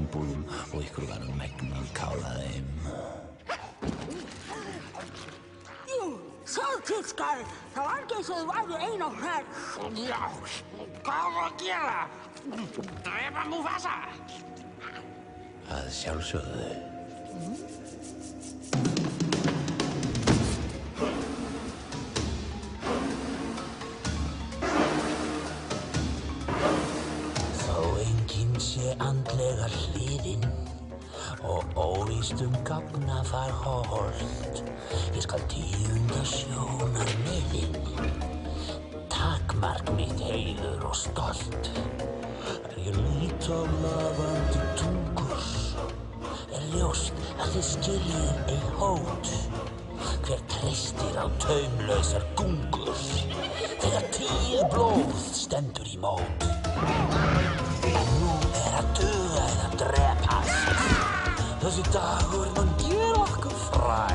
umbúðum og ykkur var megnað kála þeim. Jú, sjálftískar, það var ekki eins og þið væri ein á hræð. Já, hvað var að gera? Drepa Mufasa? Að sjálfsögðu. Sé andlega hliðinn og óvíst gáfnafar holt. Ég skal tíunda sjónarmiðinn. Takmark mitt heiður og stolt. Ég lít á lafandi tungur. Ljóst að þið skiljið ei hót. Hver treystir á taumlausar gungur þegar 10 blóð stendur í mót. Að duga eða drepast. Þessi dagur mun gera okkur fræ.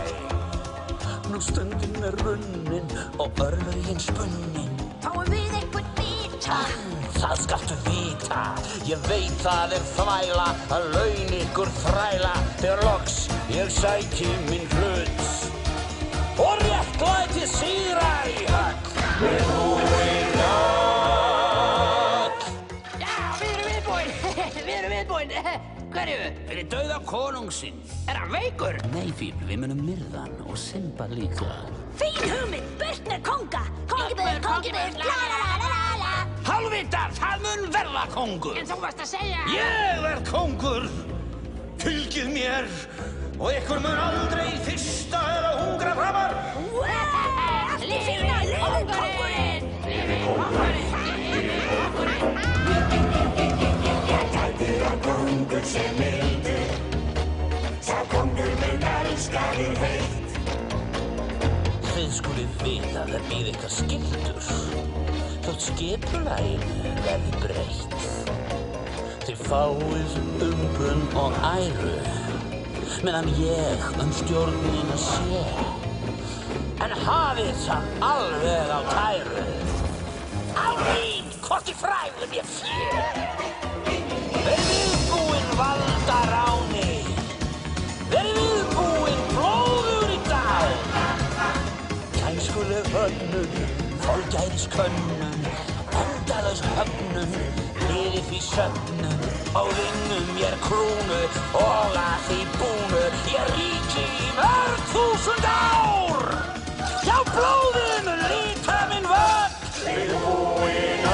Nú stundin runnin og örlögin spunnin. Fáum við einhvern bita? Það skaltu vita. Ég veit það þvæla að laun ykkur þræla þegar loks ég sæki minn hlut. Og réttlæti sigra í högg. Við búin Hverju? Fyrir dauða konungsinn. Hann veikur? Nei, Fífl, við munum myrðan og Simba líka. Fín hugmynd, burt með konga. Kongiburt, la la la la la. Hálfvita, það mun verða kongur. En þú varst að segja... Ég verð kongur. Fylgið mér og ykkur mun aldrei þyrsta eða hungra framar. Lifi kongurinn! Lifi kongurinn! Kongur sem mildur, sá kongur mun elska þig heitt. Þið skulið vita það býð ykkar skyldur, þótt skipulaginu verði breytt. Þið fáið umbun og æru, meðan ég stjórnina sé. En hafið samt alveg á tæru, á mín hvorki fræðum ég fé. Verið viðbúinn valdaráni, verið viðbúinn blóður í dag. Kænskuleg hönnun, fólkgæðiskönnun, endalaus höfnun, liði því söfnun og vinnum mér krúnu og að því búnu ég ríki í mörg þúsund ár. Já, blóðum líta minn völd. Við búin